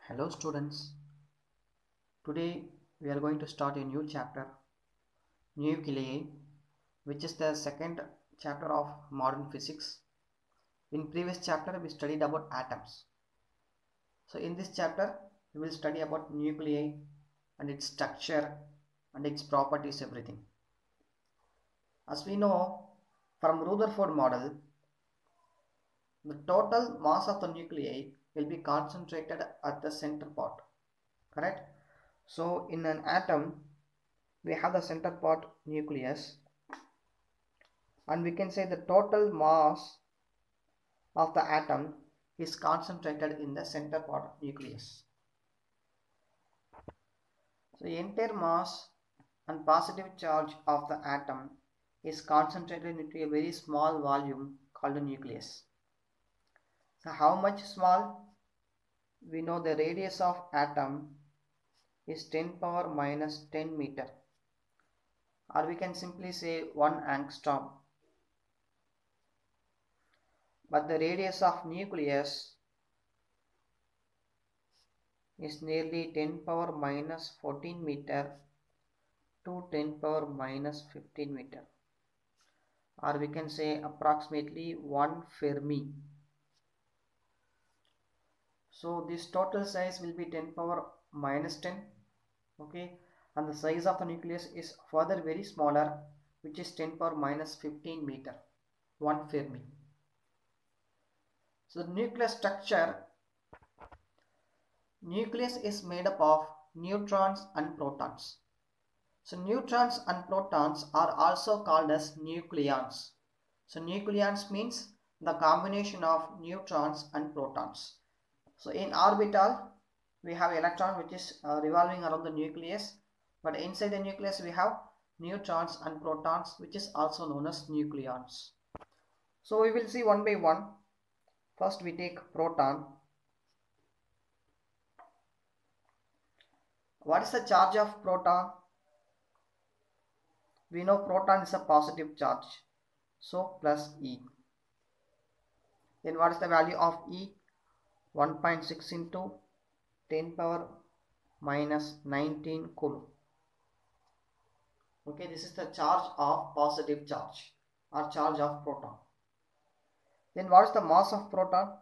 Hello students, today we are going to start a new chapter, Nuclei, which is the second chapter of modern physics. In previous chapter we studied about atoms. So in this chapter we will study about nuclei and its structure and its properties, everything. As we know from Rutherford model, the total mass of the nuclei will be concentrated at the center part, correct? So in an atom we have the center part nucleus, and we can say the total mass of the atom is concentrated in the center part nucleus. So the entire mass and positive charge of the atom is concentrated into a very small volume called the nucleus. So how much small? We know the radius of atom is 10 power minus 10 meter, or we can simply say 1 angstrom. But the radius of nucleus is nearly 10 power minus 14 meter to 10 power minus 15 meter, or we can say approximately 1 Fermi. So this total size will be 10 power minus 10, okay, and the size of the nucleus is further very smaller, which is 10 power minus 15 meter, 1 Fermi. So the nucleus structure, nucleus is made up of neutrons and protons. So neutrons and protons are also called as nucleons. So nucleons means the combination of neutrons and protons. So in orbital we have electron which is revolving around the nucleus, but inside the nucleus we have neutrons and protons, which is also known as nucleons. So we will see one by one. First we take proton. What is the charge of proton? We know proton is a positive charge, so plus E. Then what is the value of E? 1.6 into 10 power minus 19 coulomb. Okay, this is the charge of positive charge or charge of proton. Then what is the mass of proton?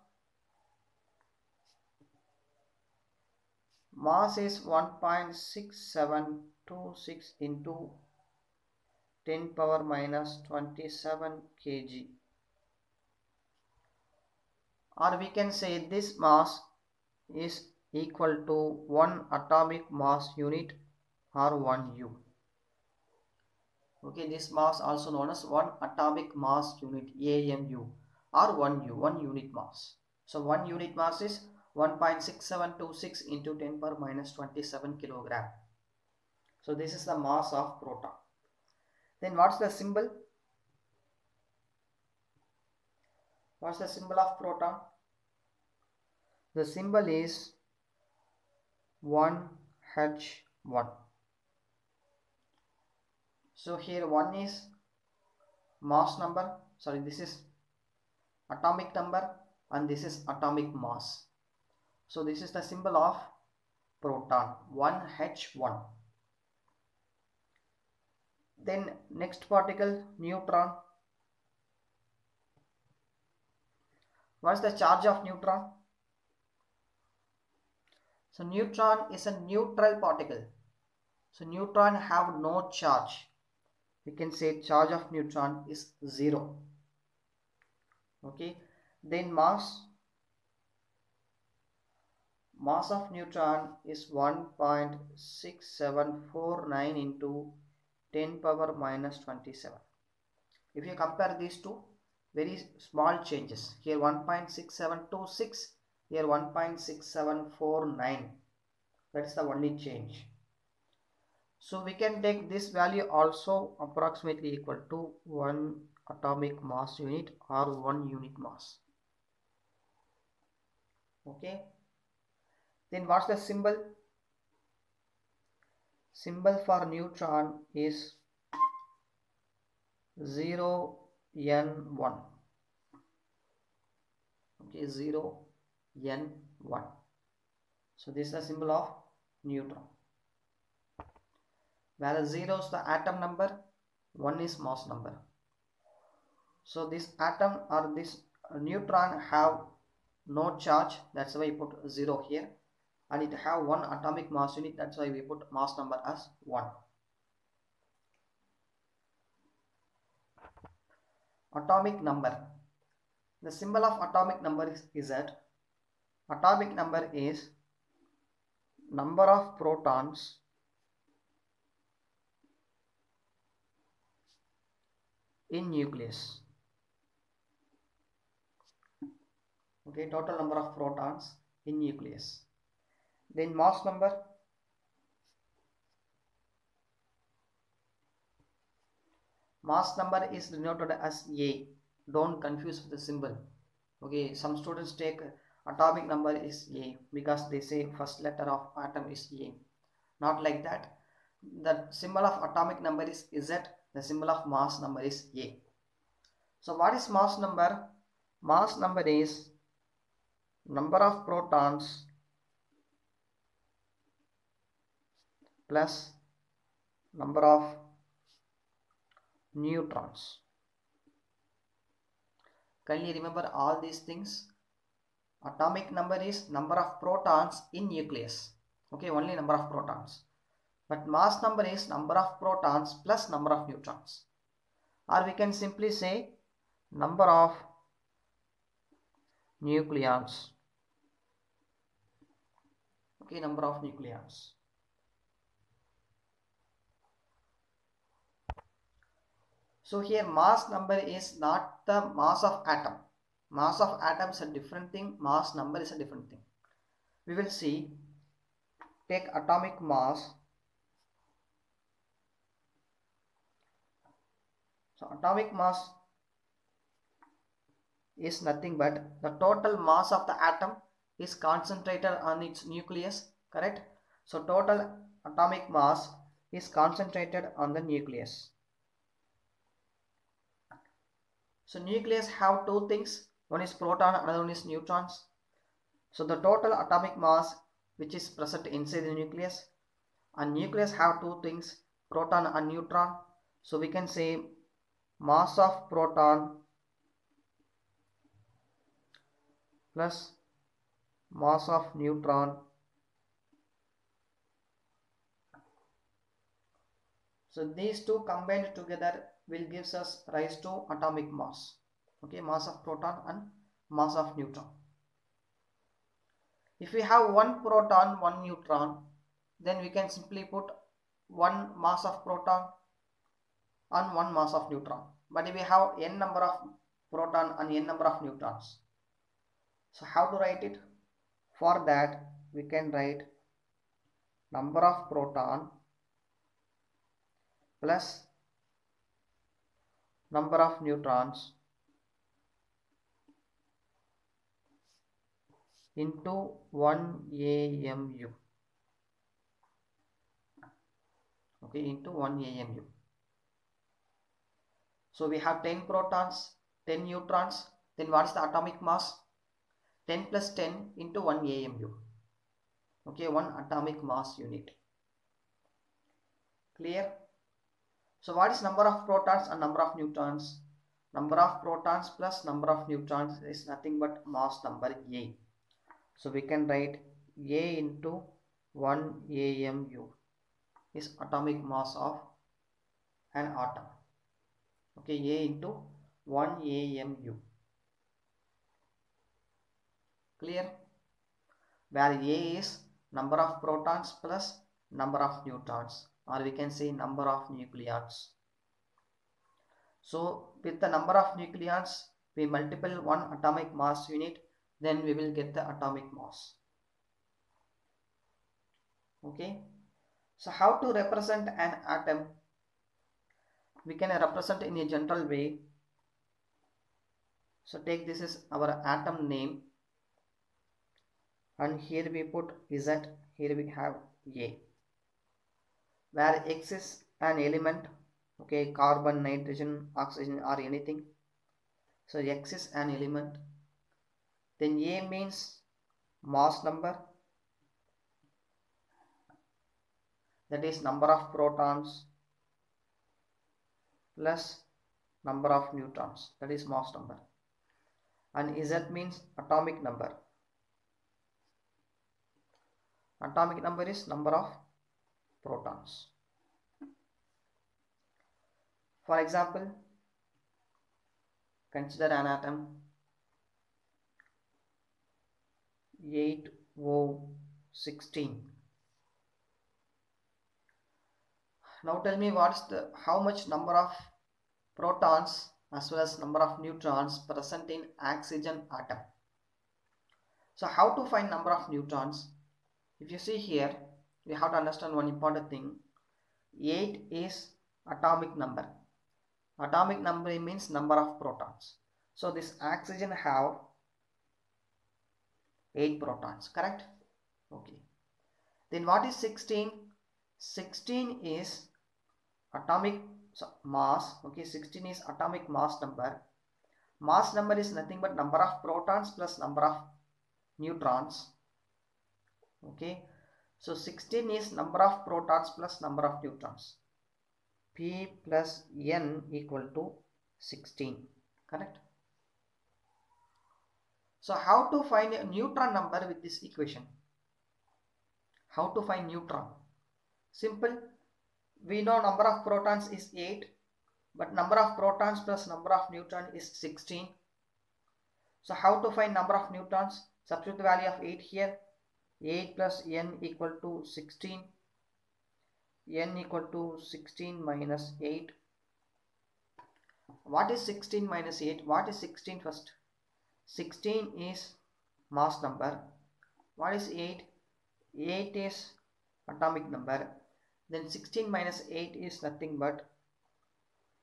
Mass is 1.6726 into 10 power minus 27 kg, or we can say this mass is equal to 1 atomic mass unit or 1 U. Okay, this mass also known as 1 atomic mass unit, AMU, or 1 U, 1 unit mass. So 1 unit mass is 1.6726 into 10 power minus 27 kilogram. So this is the mass of proton. Then what's the symbol? What's the symbol of proton? The symbol is 1H1. So here 1 is mass number, sorry, this is atomic number and this is atomic mass. So this is the symbol of proton, 1H1. Then next particle, neutron. What is the charge of neutron? So neutron is a neutral particle. So neutron have no charge. We can say charge of neutron is 0. Okay. Then mass of neutron is 1.6749 into 10 power minus 27. If you compare these two, very small changes. Here 1.6726, here 1.6749. That is the only change. So we can take this value also approximately equal to 1 atomic mass unit or 1 unit mass. Okay. Then what's the symbol? Symbol for neutron is 0N1. Okay, 0N1. So this is the symbol of neutron. Whereas 0 is the atom number, 1 is mass number. So this atom or this neutron have no charge, that's why we put 0 here, and it have 1 atomic mass unit, that's why we put mass number as 1. Atomic number. The symbol of atomic number is Z. Atomic number is number of protons in nucleus. Okay, total number of protons in nucleus. Then mass number. Mass number is denoted as A. Don't confuse with the symbol. Okay, some students take atomic number is A because they say first letter of atom is A. Not like that. The symbol of atomic number is Z. The symbol of mass number is A. So what is mass number? Mass number is number of protons plus number of neutrons. Can you remember all these things? Atomic number is number of protons in nucleus. Okay, only number of protons. But mass number is number of protons plus number of neutrons. Or we can simply say number of nucleons. Okay, number of nucleons. So here mass number is not the mass of atom. Mass of atom is a different thing. Mass number is a different thing. We will see. Take atomic mass. So atomic mass is nothing but the total mass of the atom is concentrated on its nucleus, correct? So total atomic mass is concentrated on the nucleus. So nucleus have two things, one is proton, another one is neutrons. So the total atomic mass which is present inside the nucleus, and nucleus have two things, proton and neutron. So we can say mass of proton plus mass of neutron. So these two combined together will give us rise to atomic mass. Okay, mass of proton and mass of neutron. If we have one proton, one neutron, then we can simply put one mass of proton and one mass of neutron. But if we have n number of proton and n number of neutrons, so how to write it? For that we can write number of proton plus number of neutrons into 1 AMU. Okay, into 1 AMU. So we have 10 protons, 10 neutrons. Then what is the atomic mass? 10 plus 10 into 1 AMU. Okay, 1 atomic mass unit. Clear? So what is number of protons and number of neutrons? Number of protons plus number of neutrons is nothing but mass number A. So we can write A into 1 AMU is atomic mass of an atom. Okay, A into 1 AMU. Clear? Where A is number of protons plus number of neutrons, or we can say number of nucleons. So with the number of nucleons, we multiply one atomic mass unit, then we will get the atomic mass. Okay. So how to represent an atom? We can represent in a general way. So take this is our atom name, and here we put Z, here we have A. Where X is an element, okay, carbon, nitrogen, oxygen or anything. So X is an element. Then A means mass number, that is number of protons plus number of neutrons, that is mass number, and Z means atomic number. Atomic number is number of protons. For example, consider an atom 8O16. Now tell me how much number of protons as well as number of neutrons present in oxygen atom. So how to find number of neutrons? If you see here, we have to understand one important thing. 8 is atomic number. Atomic number means number of protons. So this oxygen have 8 protons, correct? Okay. Then what is 16? 16 is atomic mass. Okay, 16 is atomic mass number. Mass number is nothing but number of protons plus number of neutrons. Okay, so 16 is number of protons plus number of neutrons. P plus N equal to 16, correct? So how to find a neutron number with this equation? How to find neutron? Simple. We know number of protons is 8, but number of protons plus number of neutrons is 16. So how to find number of neutrons? Substitute the value of 8 here. 8 plus N equal to 16. N equal to 16 minus 8. What is 16 minus 8? What is 16 first? 16 is mass number. What is 8? 8 is atomic number. Then 16 minus 8 is nothing but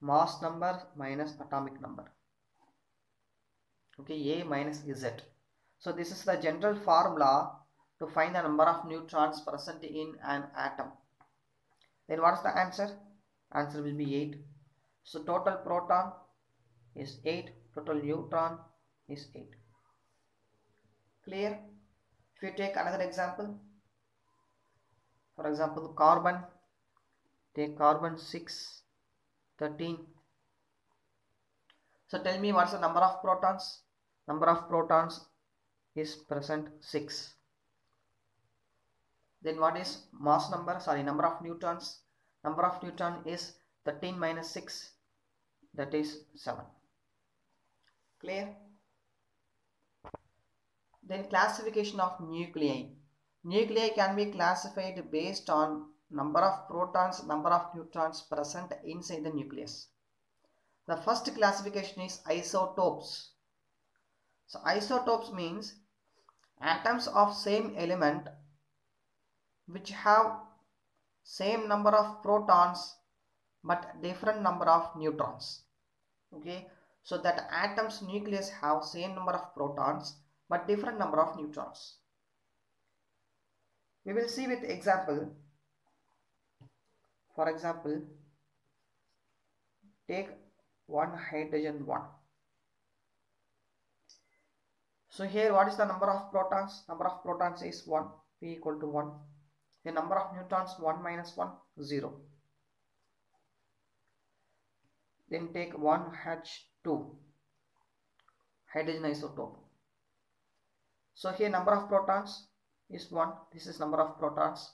mass number minus atomic number. Okay, A minus Z. So this is the general formula to find the number of neutrons present in an atom. Then what is the answer? Answer will be 8. So total proton is 8, total neutron is 8. Clear? If you take another example, for example, carbon, take carbon 6, 13. So tell me what's the number of protons? Number of protons is present 6. Then what is mass number? Sorry, number of neutrons. Number of neutron is 13 minus 6, that is 7. Clear? Then classification of nuclei. Nuclei can be classified based on number of protons, number of neutrons present inside the nucleus. The first classification is isotopes. So isotopes means atoms of same element which have same number of protons but different number of neutrons. Okay, so that atom's nucleus have same number of protons but different number of neutrons. We will see with example. For example, take one hydrogen 1. So here what is the number of protons? Number of protons is 1, P equal to 1. The number of neutrons 1 minus 1, 0. Then take 1H2, hydrogen isotope. So here number of protons is 1. This is number of protons.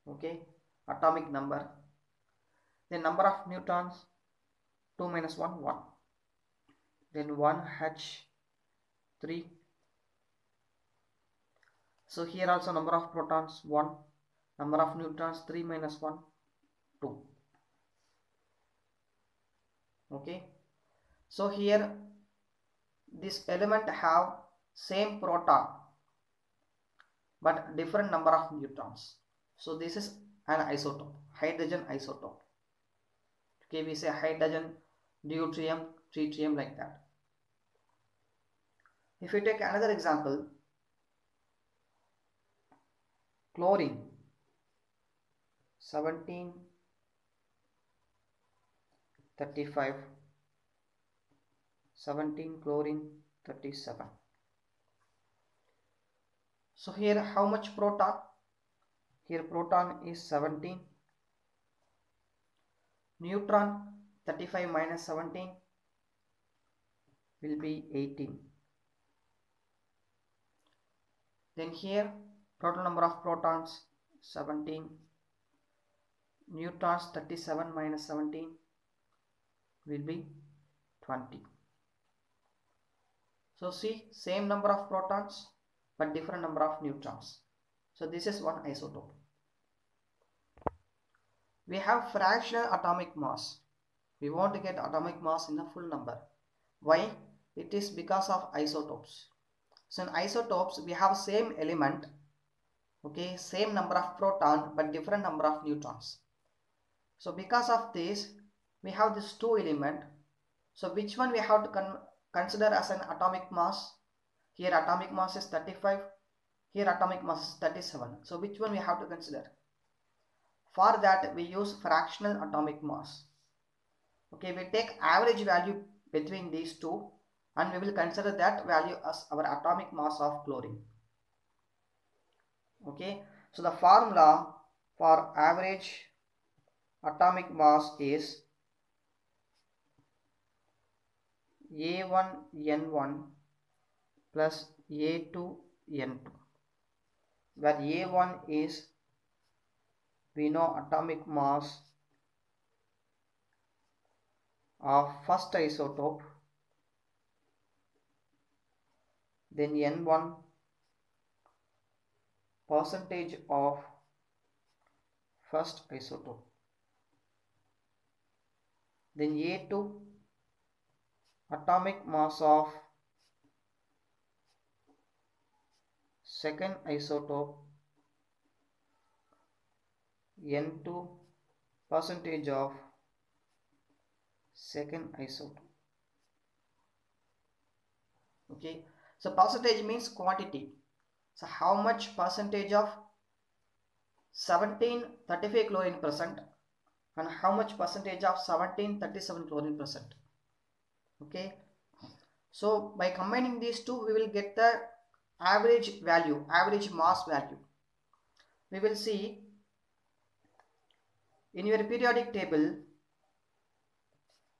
Okay, atomic number. Then number of neutrons 2 minus 1, 1. Then 1H3. So here also number of protons 1. Number of neutrons 3 minus 1, 2. Okay, so here this element have same proton but different number of neutrons. So this is an isotope, hydrogen isotope. Okay, we say hydrogen, deuterium, tritium, like that. If you take another example, chlorine 1735, 17 chlorine 37. So here how much proton? Here proton is 17. Neutron 35 minus 17 will be 18. Then here total number of protons 17. Neutrons 37 minus 17 will be 20. So see, same number of protons but different number of neutrons. So this is one isotope. We have fractional atomic mass. We want to get atomic mass in a full number. Why? It is because of isotopes. So in isotopes we have same element, okay, same number of proton but different number of neutrons. So because of this we have this two element. So which one we have to consider as an atomic mass? Here atomic mass is 35, here atomic mass is 37. So which one we have to consider? For that we use fractional atomic mass. Okay, we take average value between these two and we will consider that value as our atomic mass of chlorine. Okay, so the formula for average atomic mass is A1N1 plus A2N2, where A1 is, we know, atomic mass of first isotope, then N1 percentage of first isotope, then A2 atomic mass of second isotope, N2 percentage of second isotope. Okay, so percentage means quantity. So how much percentage of 1735 chlorine present and how much percentage of 1737 chlorine present. Okay, so by combining these two we will get the average value, average mass value. We will see in your periodic table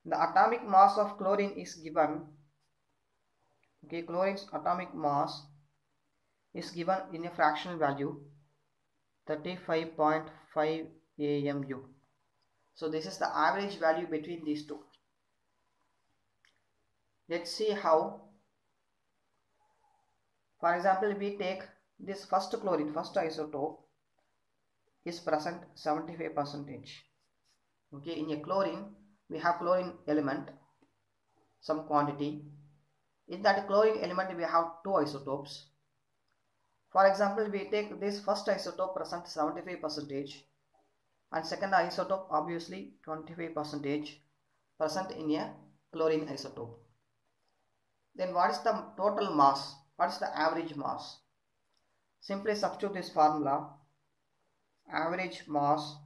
the atomic mass of chlorine is given. Okay, chlorine's atomic mass is given in a fractional value 35.5 AMU. So this is the average value between these two. Let's see how. For example, we take this first chlorine, first isotope is present 75%. Okay, in a chlorine we have chlorine element, some quantity. In that chlorine element we have two isotopes. For example, we take this first isotope present 75% and second isotope obviously 25% present in a chlorine isotope. Then what is the total mass? What is the average mass? Simply substitute this formula. Average mass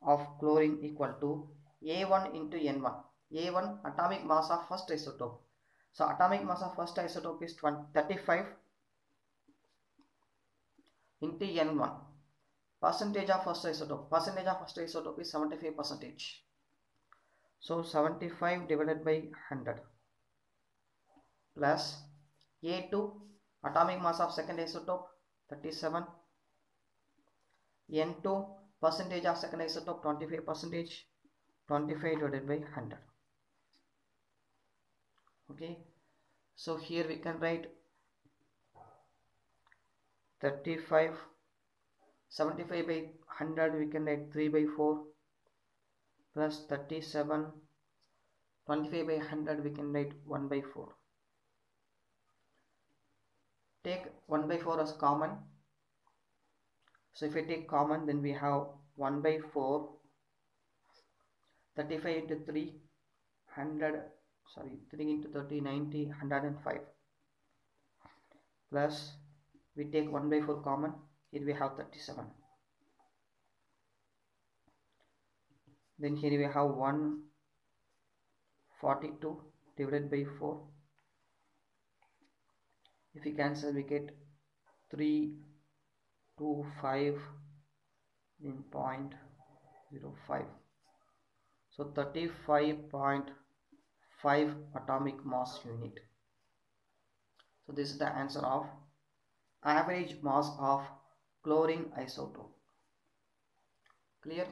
of chlorine equal to A1 into N1. A1 atomic mass of first isotope. So atomic mass of first isotope is 35 into N1. Percentage of first isotope. Percentage of first isotope is 75%. So 75 divided by 100 plus A2 atomic mass of second isotope 37. N2 percentage of second isotope 25%. 25 divided by 100. Okay, so here we can write 35, 75 by 100 we can write 3 by 4 plus 37, 25 by 100 we can write 1 by 4. Take 1 by 4 as common. So if we take common, then we have 1 by 4, 35 into 3, 3 into 30, 90, 105. Plus we take 1 by 4 common, here we have 37. Then here we have 142 divided by 4. If we cancel, we get 3, 2, 5, in 0.05. So 35.5 atomic mass unit. So this is the answer of average mass of chlorine isotope. Clear?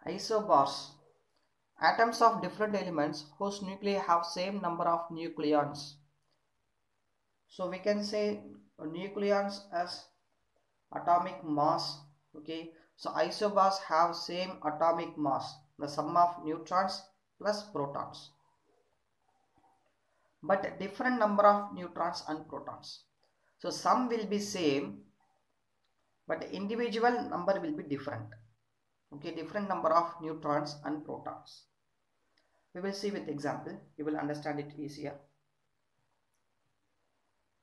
Isobars, atoms of different elements whose nuclei have same number of nucleons. So we can say nucleons as atomic mass. Okay, so isobars have same atomic mass, the sum of neutrons plus protons, but different number of neutrons and protons. So sum will be same, but individual number will be different. Okay, different number of neutrons and protons. We will see with example, you will understand it easier.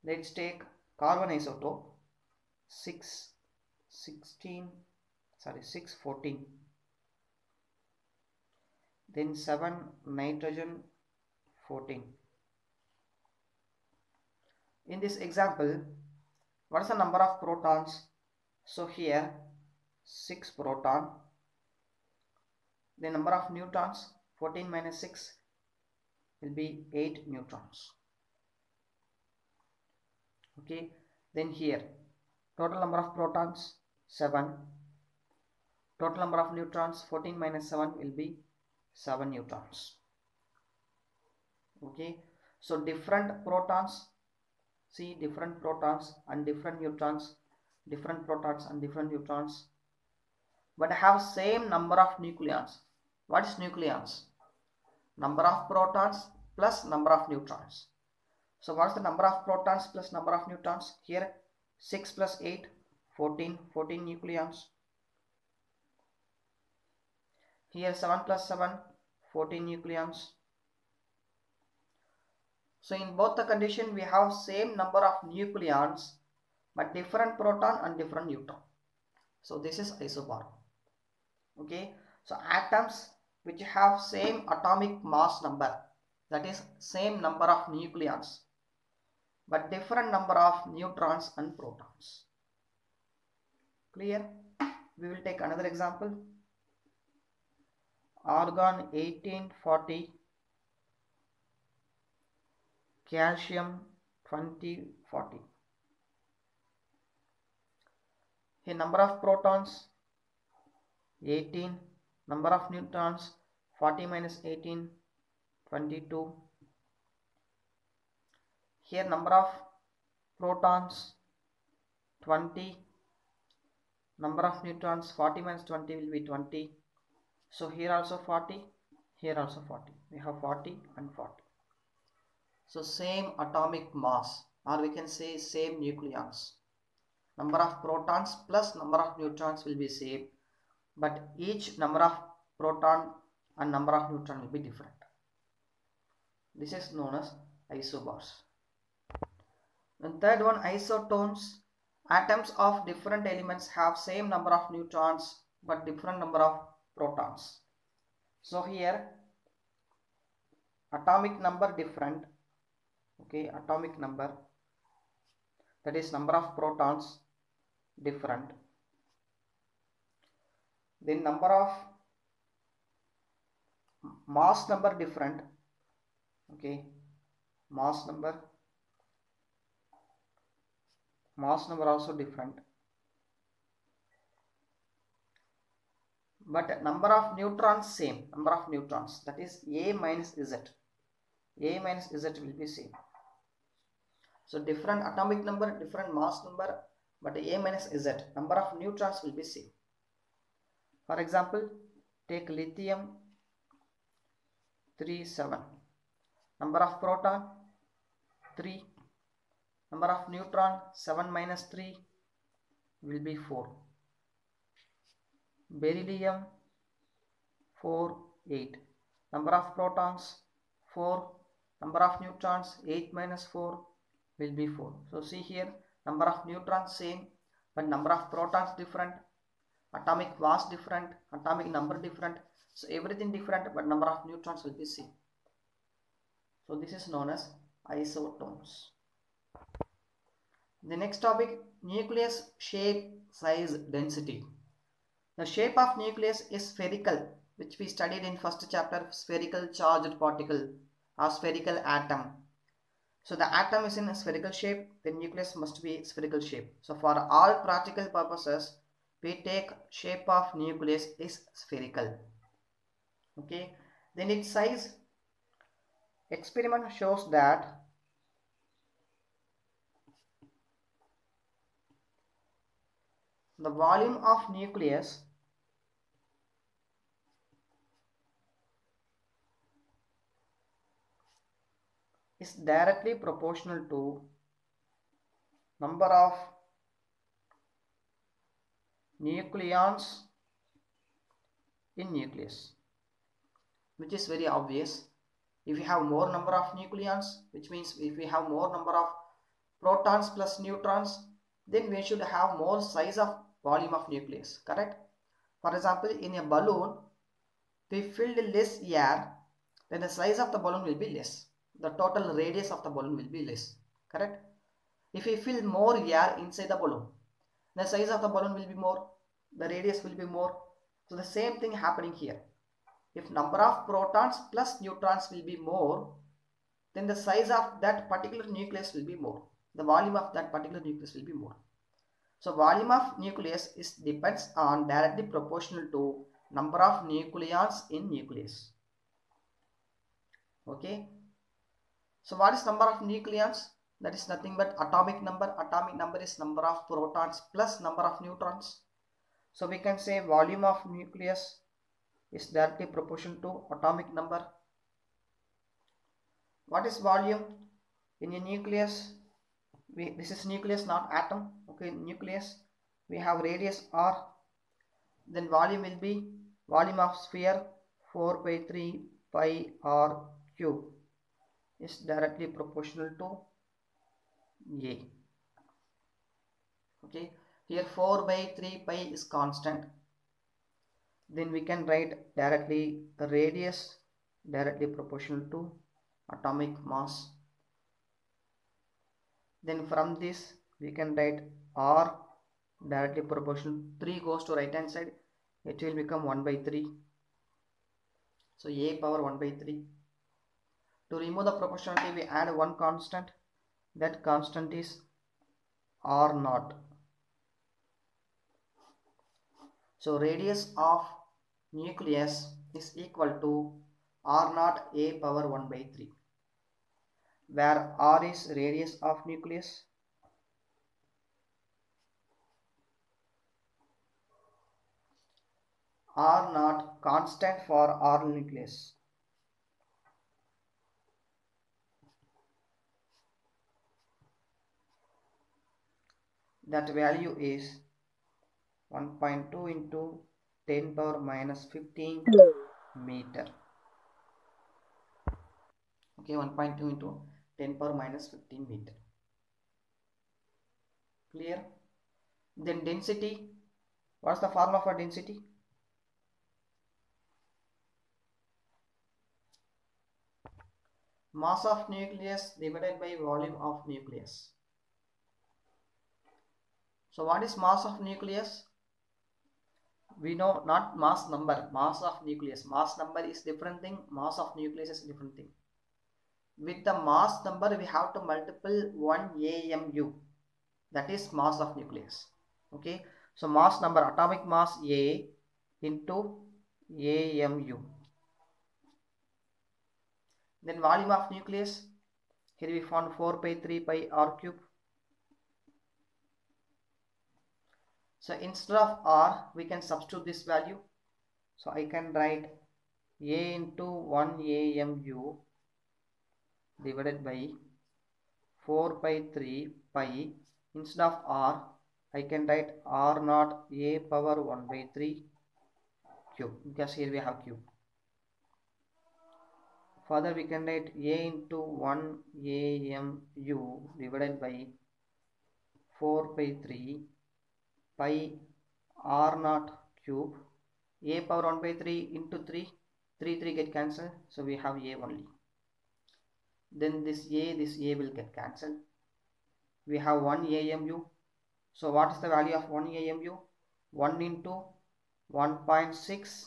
Let's take carbon isotope 614, then 7 nitrogen 14. In this example, what is the number of protons? So here 6 proton. The number of neutrons, 14 minus 6 will be 8 neutrons. Okay, then here total number of protons 7, total number of neutrons 14 minus 7 will be 7 neutrons. Okay, so different protons, see different protons and different neutrons, different protons and different neutrons, but have same number of nucleons. What is nucleons? Number of protons plus number of neutrons. So what is the number of protons plus number of neutrons? Here 6 plus 8, 14 nucleons. Here 7 plus 7, 14 nucleons. So in both the condition we have same number of nucleons but different proton and different neutron. So this is isobar. Okay, so atoms which have same atomic mass number, that is same number of nucleons but different number of neutrons and protons. Clear? We will take another example. Argon 1840, calcium 2040. Here number of protons 18, number of neutrons 40 minus 18, 22. Here number of protons 20, number of neutrons 40 minus 20 will be 20. So here also 40, here also 40. We have 40 and 40. So same atomic mass, or we can say same nucleons. Number of protons plus number of neutrons will be same, but each number of proton and number of neutron will be different. This is known as isobars. The third one, isotones. Atoms of different elements have same number of neutrons but different number of protons. So here atomic number different. Okay, atomic number, that is number of protons different. Then number of mass number different. Okay, mass number also different, but number of neutrons same, number of neutrons, that is A minus Z. A minus Z will be same. So different atomic number, different mass number, but A minus Z, number of neutrons will be same. For example, take lithium 37, number of proton 3, number of neutron 7 minus 3 will be 4. Beryllium 4, 8, number of protons 4, number of neutrons 8 minus 4 will be 4. So see here, number of neutrons same but number of protons different, atomic mass different, atomic number different, so everything different but number of neutrons will be same. So this is known as isotones. The next topic, nucleus shape, size, density. The shape of nucleus is spherical, which we studied in first chapter, spherical charged particle or spherical atom. So the atom is in a spherical shape, the nucleus must be spherical shape. So for all practical purposes, we take shape of nucleus is spherical. Okay, then its size, experiment shows that the volume of nucleus is directly proportional to number of nucleons in nucleus, which is very obvious. If we have more number of nucleons, which means if we have more number of protons plus neutrons, then we should have more size of volume of nucleus, correct? For example, in a balloon, we filled less air, then the size of the balloon will be less. The total radius of the balloon will be less, correct? If we fill more air inside the balloon, the size of the balloon will be more, the radius will be more. So the same thing happening here. If number of protons plus neutrons will be more, then the size of that particular nucleus will be more. The volume of that particular nucleus will be more. So volume of nucleus is depends on directly proportional to number of nucleons in nucleus. Okay. So what is number of nucleons? That is nothing but atomic number. Atomic number is number of protons plus number of neutrons. So we can say volume of nucleus is directly proportional to atomic number. What is volume? In a nucleus, this is nucleus, not atom. Okay, nucleus, we have radius r, then volume will be volume of sphere 4 by 3 pi r cube is directly proportional to A. Okay, here 4 by 3 pi is constant. Then we can write directly the radius directly proportional to atomic mass. Then from this we can write r directly proportional, 3 goes to right hand side, it will become 1 by 3. So A power 1 by 3. To remove the proportionality, we add one constant. That constant is r naught. So radius of nucleus is equal to r naught A power 1 by 3, where r is radius of nucleus, r naught constant for r nucleus. That value is 1.2 into 10 power minus 15 meter. Okay, 1.2 into 10 power minus 15 meter. Clear? Then density. What's the formula for density? Mass of nucleus divided by volume of nucleus. So what is mass of nucleus? We know not mass number, mass of nucleus. Mass number is different thing, mass of nucleus is different thing. With the mass number we have to multiple 1 AMU, that is mass of nucleus. Okay, so mass number, atomic mass A into AMU. Then volume of nucleus, here we found 4 by 3 pi r cube. So instead of r, we can substitute this value. So I can write A into 1 AMU divided by 4 by 3 pi. Instead of r, I can write r naught A power 1 by 3 cube, because here we have cube. Further we can write A into 1 AMU divided by 4 by 3 pi r naught cube. A power 1 by 3 into 3, 3 get cancelled, so we have A only. Then this A will get cancelled. we have 1 AMU. So what is the value of 1 AMU? 1 into 1.6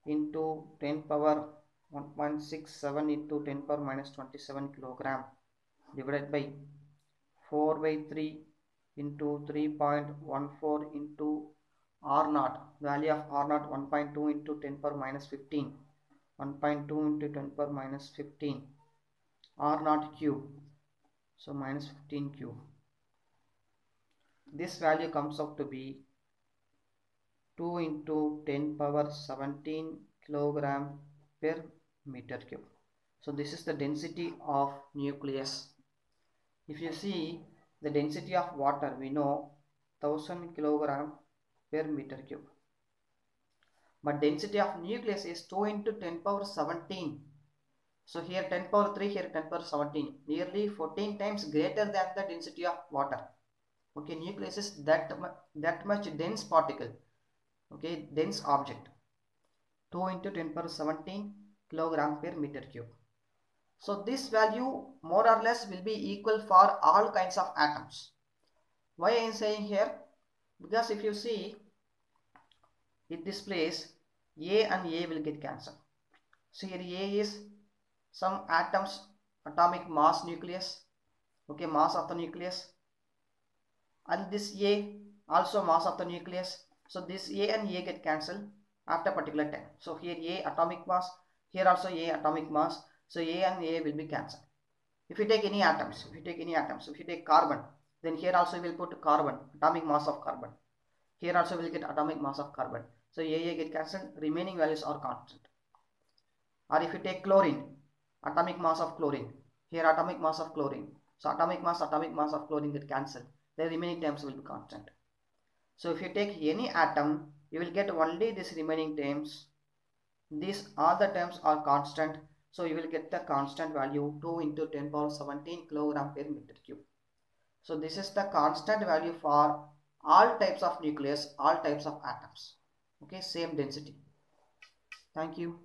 into 10 power 1.67 into 10 power minus 27 kilogram divided by 4 by 3 into 3.14 into R naught. Value of R naught 1.2 into 10 power minus 15. 1.2 into 10 power minus 15. R naught cube. So minus 15 cube. This value comes out to be 2 into 10 power 17 kilogram per meter cube. So this is the density of nucleus. If you see the density of water, we know 1000 kilogram per meter cube. But density of nucleus is 2 into 10 power 17. So here 10 power 3, here 10 power 17. Nearly 14 times greater than the density of water. Okay, nucleus is that much dense particle. Okay, dense object. 2 into 10 power 17 kilogram per meter cube. So this value more or less will be equal for all kinds of atoms. Why I am saying here? Because if you see, it displays A and A will get cancelled. So here A is some atoms atomic mass nucleus. Okay, mass of the nucleus. And this A also mass of the nucleus. So this A and A get cancelled after particular time. So here A atomic mass, here also A atomic mass. So A and A will be cancelled. If you take any atoms, if you take carbon, then here also we will put carbon, atomic mass of carbon. Here also we will get atomic mass of carbon. So A get cancelled, remaining values are constant. Or if you take chlorine, atomic mass of chlorine, here atomic mass of chlorine. So atomic mass of chlorine get cancelled. The remaining terms will be constant. So if you take any atom, you will get only this remaining terms. These all the terms are constant. So you will get the constant value 2 into 10 power 17 kilogram per meter cube. So this is the constant value for all types of nucleus, all types of atoms. Okay, same density. Thank you.